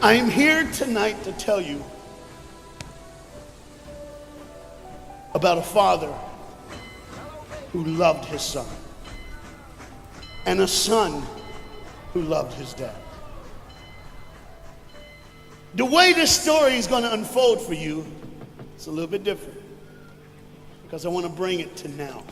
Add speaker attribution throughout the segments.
Speaker 1: I'm here tonight to tell you about a father who loved his son and a son who loved his dad. The way this story is going to unfold for you is a little bit different because I want to bring it to now.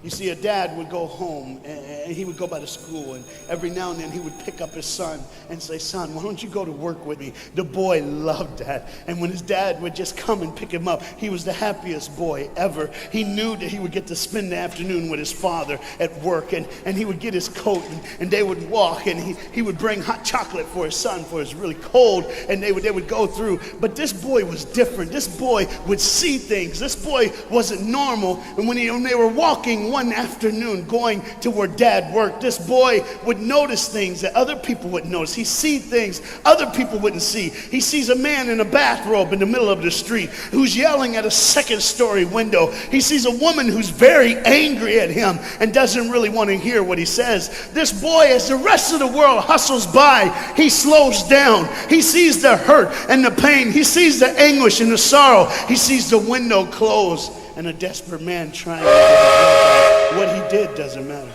Speaker 1: You see, a dad would go home and he would go by the school, and every now and then he would pick up his son and say, "Son, why don't you go to work with me?" The boy loved that. And when his dad would just come and pick him up, he was the happiest boy ever. He knew that he would get to spend the afternoon with his father at work, and he would get his coat and they would walk, and he would bring hot chocolate for his son, for it's really cold, and they would go through. But this boy was different. This boy would see things. This boy wasn't normal. And when they were walking one afternoon going to where dad worked, this boy would notice things that other people wouldn't notice. He see things other people wouldn't see. He sees a man in a bathrobe in the middle of the street who's yelling at a second-story window. He sees a woman who's very angry at him and doesn't really want to hear what he says. This boy, as the rest of the world hustles by, he slows down. He sees the hurt and the pain. He sees the anguish and the sorrow. He sees the window close and a desperate man trying to get his blood back. What he did doesn't matter.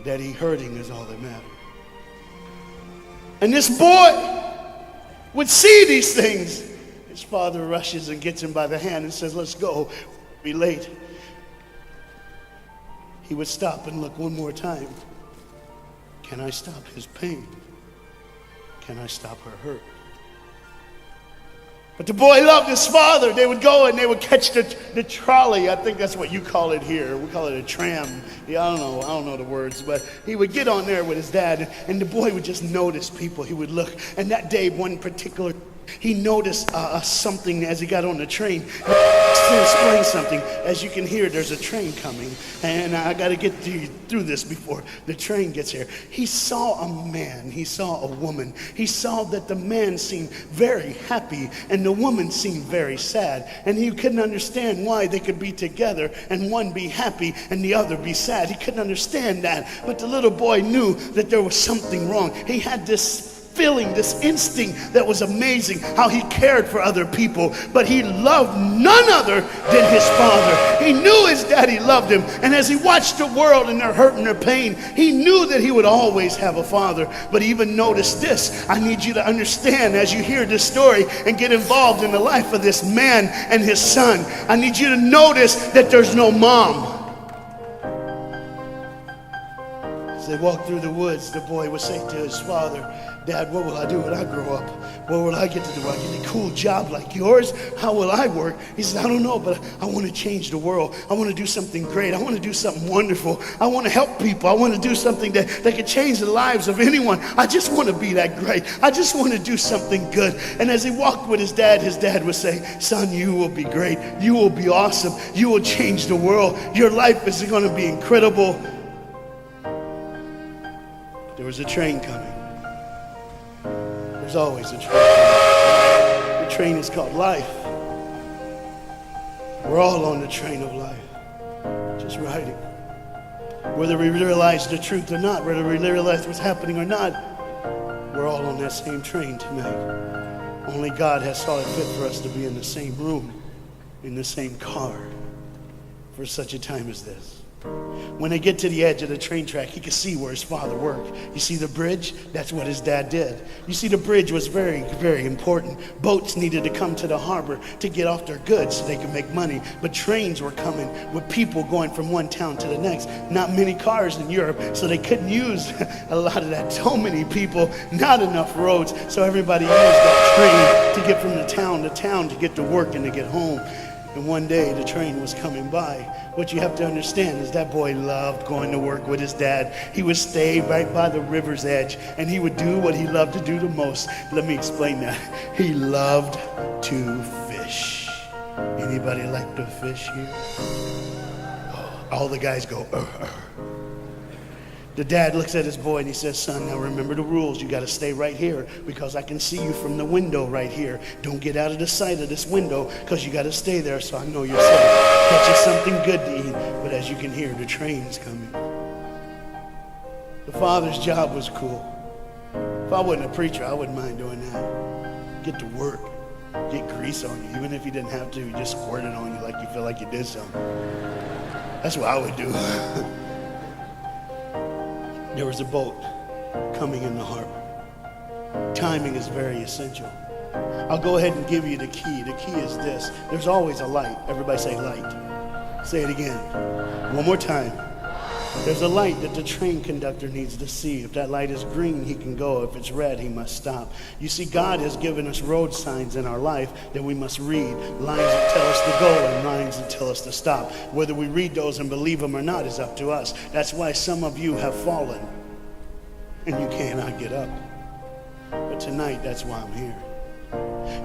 Speaker 1: That he hurting is all that matters. And this boy would see these things. His father rushes and gets him by the hand and says, "Let's go, we'll be late." He would stop and look one more time. Can I stop his pain? Can I stop her hurt? But the boy loved his father. They would go and they would catch the trolley. I think that's what you call it here. We call it a tram. Yeah, I don't know the words, but he would get on there with his dad, and the boy would just notice people. He would look, and that day, one particular, he noticed something as he got on the train. To explain something, as you can hear, there's a train coming, and I got to get through this before the train gets here. He saw a man, he saw a woman. He saw that the man seemed very happy and the woman seemed very sad, and he couldn't understand why they could be together and one be happy and the other be sad. He couldn't understand that, but the little boy knew that there was something wrong. He had this feeling, this instinct that was amazing, how he cared for other people, but he loved none other than his father. He knew his daddy loved him, and as he watched the world and their hurt and their pain, he knew that he would always have a father. But even notice this, I need you to understand as you hear this story and get involved in the life of this man and his son, I need you to notice that there's no mom. As they walked through the woods, the boy would say to his father, "Dad, what will I do when I grow up? What will I get to do? Will I get a cool job like yours? How will I work?" He said, "I don't know, but I want to change the world. I want to do something great. I want to do something wonderful. I want to help people. I want to do something that could change the lives of anyone. I just want to be that great. I just want to do something good." And as he walked with his dad would say, "Son, you will be great. You will be awesome. You will change the world. Your life is going to be incredible." There was a train coming. There's always a train coming. The train is called life. We're all on the train of life, just riding. Whether we realize the truth or not, whether we realize what's happening or not, we're all on that same train tonight. Only God has saw it fit for us to be in the same room, in the same car, for such a time as this. When they get to the edge of the train track, he could see where his father worked. You see the bridge? That's what his dad did. You see, the bridge was very, very important. Boats needed to come to the harbor to get off their goods so they could make money. But trains were coming with people going from one town to the next. Not many cars in Europe, so they couldn't use a lot of that. So many people, not enough roads, so everybody used that train to get from the town to town to get to work and to get home. And one day the train was coming by. What you have to understand is that boy loved going to work with his dad. He would stay right by the river's edge, and he would do what he loved to do the most. Let me explain that. He loved to fish. Anybody like to fish here? All the guys go, The dad looks at his boy and he says, "Son, now remember the rules. You got to stay right here because I can see you from the window right here. Don't get out of the sight of this window because you got to stay there so I know you're safe. Get you something good to eat." But as you can hear, the train's coming. The father's job was cool. I wasn't a preacher, I wouldn't mind doing that. Get to work. Get grease on you. Even if you didn't have to, you just squirt it on you like you feel like you did something. That's what I would do. There was a boat coming in the harbor. Timing is very essential. I'll go ahead and give you the key. The key is this. There's always a light. Everybody say light. Say it again. One more time. There's a light that the train conductor needs to see. If that light is green, he can go. If it's red, he must stop. You see, God has given us road signs in our life that we must read. Lines that tell us to go and lines that tell us to stop. Whether we read those and believe them or not is up to us. That's why some of you have fallen and you cannot get up. But tonight, that's why I'm here.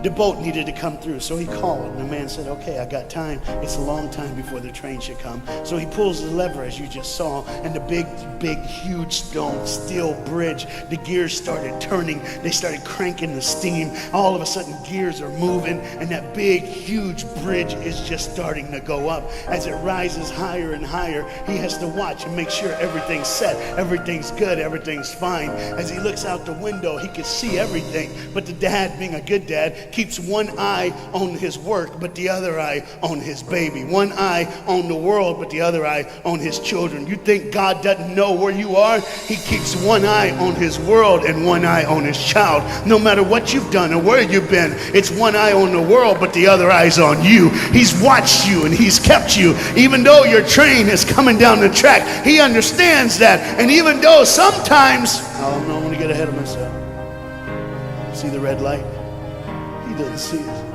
Speaker 1: The boat needed to come through, so he called, and the man said, okay, I got time. It's a long time before the train should come. So he pulls the lever, as you just saw, and the big, huge steel bridge, the gears started turning. They started cranking the steam. All of a sudden, gears are moving, and that big, huge bridge is just starting to go up. As it rises higher and higher, he has to watch and make sure everything's set, everything's good, everything's fine. As he looks out the window, he can see everything, but the dad, being a good dad, keeps one eye on his work, but the other eye on his baby. One eye on the world, but the other eye on his children. You think God doesn't know where you are? He keeps one eye on his world and one eye on his child. No matter what you've done or where you've been, it's one eye on the world, but the other eye's on you. He's watched you and he's kept you. Even though your train is coming down the track, he understands that. And even though sometimes, I don't want to get ahead of myself. See the red light? He doesn't see it.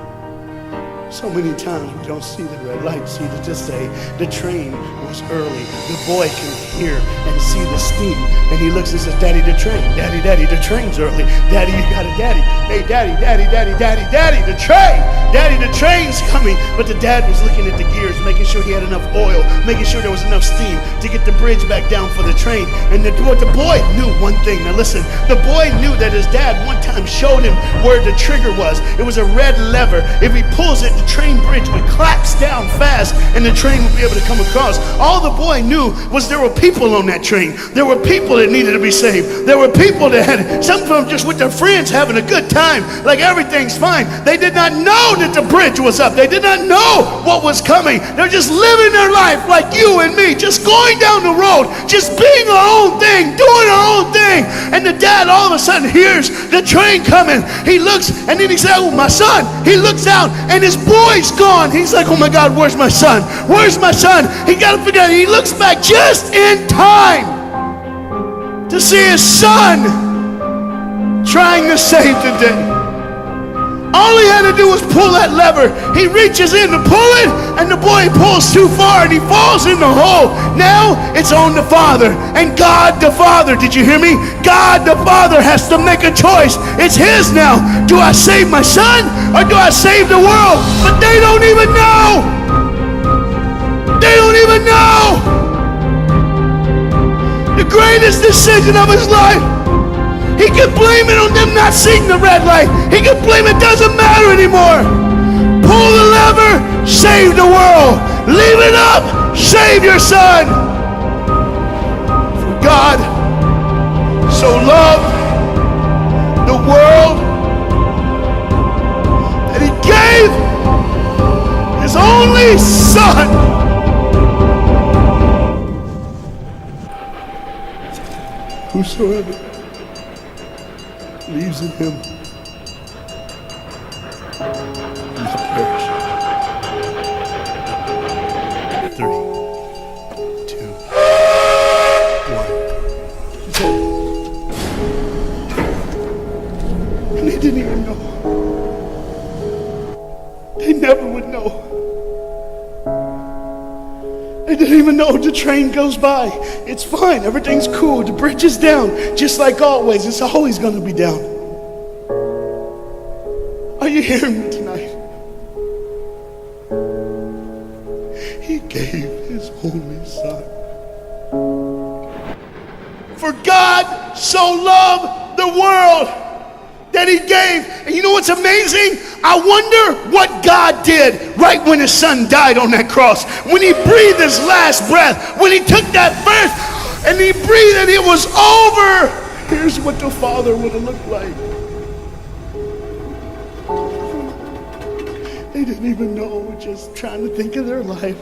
Speaker 1: So many times we don't see the red light. See, to just say the train was early. The boy can hear and see the steam. And he looks and says, Daddy, the train. Daddy, Daddy, the train's early. Daddy, you got a daddy. Hey, Daddy, Daddy, Daddy, Daddy, Daddy, the train. Daddy, the train's coming. But the dad was looking at the gears, making sure he had enough oil, making sure there was enough steam to get the bridge back down for the train. And the boy knew one thing. Now listen, the boy knew that his dad one time showed him where the trigger was. It was a red lever. If he pulls it, the train bridge would collapse down fast and the train would be able to come across. All the boy knew was there were people on that train. There were people that needed to be saved. There were people that had, some of them just with their friends having a good time, like everything's fine. They did not know that the bridge was up. They did not know what was coming. They're just living their life like you and me, just going down the road, just being our own thing, doing our own thing. And the dad all of a sudden hears the train coming. He looks and then he said, oh, my son. He looks out and his boy's gone. He's like, oh my God, where's my son? Where's my son? He got to figure out. He looks back just in time to see his son trying to save the day. All he had to do was pull that lever. He reaches in to pull it, and the boy pulls too far, and he falls in the hole. Now it's on the father, and God the Father, did you hear me? God the Father has to make a choice. It's his now. Do I save my son, or do I save the world? But they don't even know. They don't even know. The greatest decision of his life. He could blame it on them not seeing the red light. He could blame it doesn't matter anymore. Pull the lever, save the world. Leave it up, save your son. For God so loved the world that he gave his only son. Whosoever believes in him will not perish. 3, 2, 1. And they didn't even know. They never would know. They didn't even know. The train goes by. It's fine. Everything's cool. The bridge is down. Just like always. It's always going to be down. Are you hearing me tonight? He gave his only son. For God so loved the world that he gave. And you know what's amazing? I wonder what God did right when his son died on that cross. When he breathed his last breath, when he took that breath and he breathed and it was over. Here's what the Father would have looked like. They didn't even know, just trying to think of their life,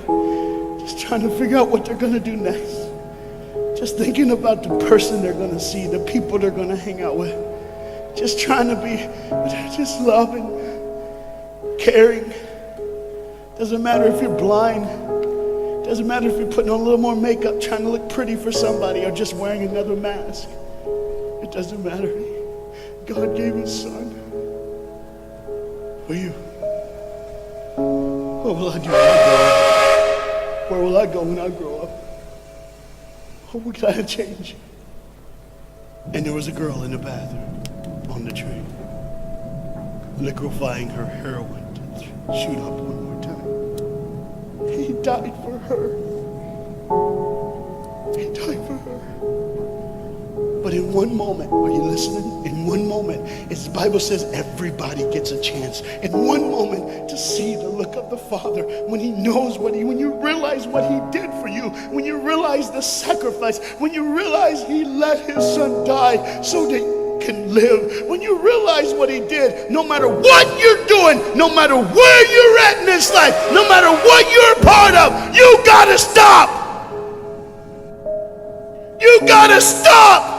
Speaker 1: just trying to figure out what they're going to do next. Just thinking about the person they're going to see, the people they're going to hang out with. Just trying to be just loving, caring. Doesn't matter if you're blind. Doesn't matter if you're putting on a little more makeup, trying to look pretty for somebody, or just wearing another mask. It doesn't matter. God gave his son for you. What will I do when I grow up? Where will I go when I grow up? What can I change? And there was a girl in the bathroom on the train, liquefying her heroin to shoot up one more time. He died for her. He died for her. But in one moment, are you listening? In one moment, as the Bible says, everybody gets a chance. In one moment, to see the look of the Father when he knows when you realize what he did for you, when you realize the sacrifice, when you realize he let his son die so that you can live, when you realize what he did, no matter what you're doing, no matter where you're at in this life, no matter what you're a part of, you gotta stop. You gotta stop.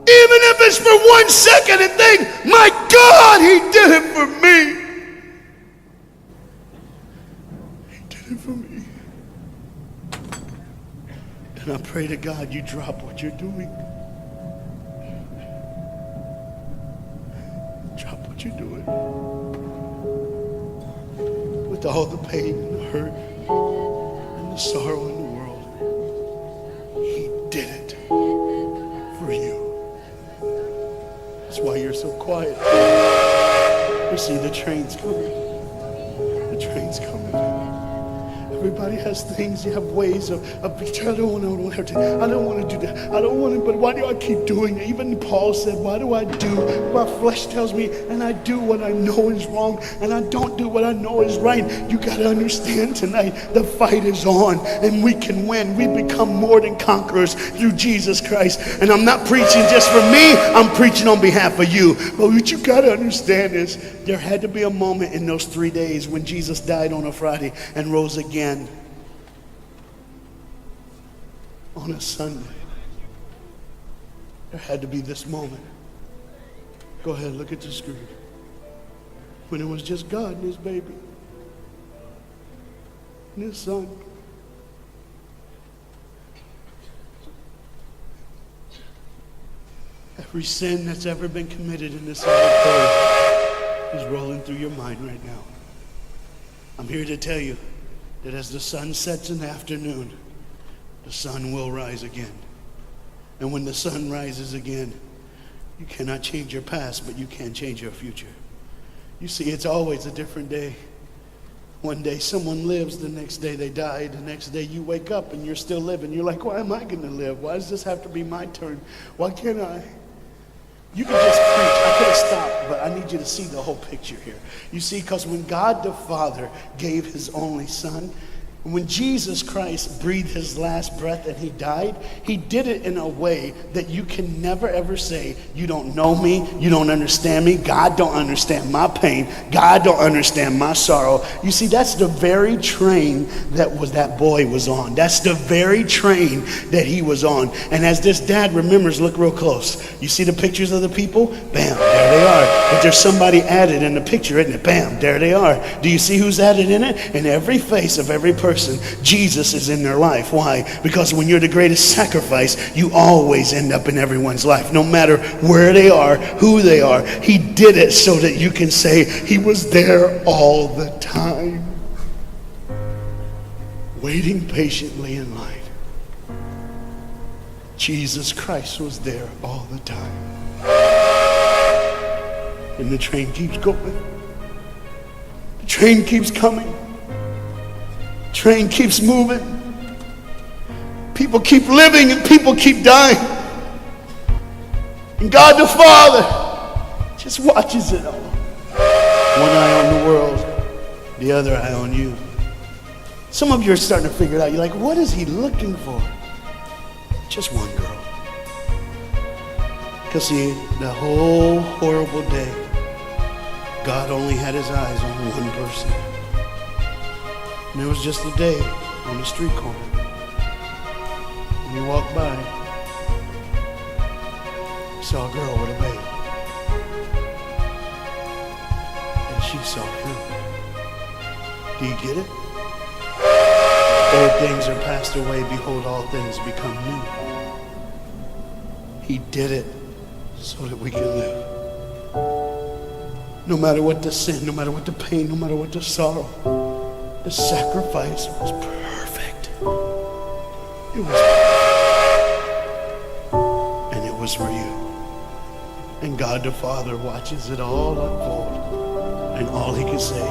Speaker 1: Even if it's for 1 second, and think, my God, he did it for me. He did it for me. And I pray to God you drop what you're doing. Drop what you're doing. With all the pain and the hurt and the sorrow in the world, he did it for you. That's why you're so quiet. You see, the train's coming. The train's coming. Everybody has things. You have ways of I don't want to do that. I don't want to, but why do I keep doing it? Even Paul said, why do I do what my flesh tells me, and I do what I know is wrong, and I don't do what I know is right? You got to understand tonight, the fight is on, and we can win. We become more than conquerors through Jesus Christ. And I'm not preaching just for me. I'm preaching on behalf of you. But what you got to understand is there had to be a moment in those 3 days when Jesus died on a Friday and rose again on a Sunday. There had to be this moment. Go ahead, look at the screen. When it was just God and his baby and his son. Every sin that's ever been committed in this earth is rolling through your mind right now. I'm here to tell you that as the sun sets in the afternoon, the sun will rise again. And when the sun rises again, you cannot change your past, but you can change your future. You see, it's always a different day. One day someone lives, the next day they die, the next day you wake up and you're still living. You're like, why am I going to live? Why does this have to be my turn? Why can't I? You can just preach. I could have stopped, but I need you to see the whole picture here. You see, because when God the Father gave his only son, when Jesus Christ breathed his last breath and he died, he did it in a way that you can never ever say, you don't know me, you don't understand me, God don't understand my pain, God don't understand my sorrow. You see, that's the very train that boy was on. That's the very train that he was on. And as this dad remembers, look real close. You see the pictures of the people? Bam, there they are. But there's somebody added in the picture, isn't it? Bam, there they are. Do you see who's added in it? In every face of every person, Jesus is in their life. Why? Because when you're the greatest sacrifice, you always end up in everyone's life, no matter where they are, who they are. He did it so that you can say he was there all the time, waiting patiently in line. Jesus Christ was there all the time. And the train keeps going. The train keeps coming. Train keeps moving. People keep living and people keep dying. And God the Father just watches it all. One eye on the world, the other eye on you. Some of you are starting to figure it out. You're like, what is he looking for? Just one girl. Because see, the whole horrible day, God only had his eyes on one person. And it was just a day on the street corner. When he walked by, he saw a girl with a baby. And she saw him. Do you get it? Old things are passed away. Behold, all things become new. He did it so that we can live. No matter what the sin, no matter what the pain, no matter what the sorrow, the sacrifice was perfect. It was perfect. And it was for you. And God the Father watches it all unfold. And all he can say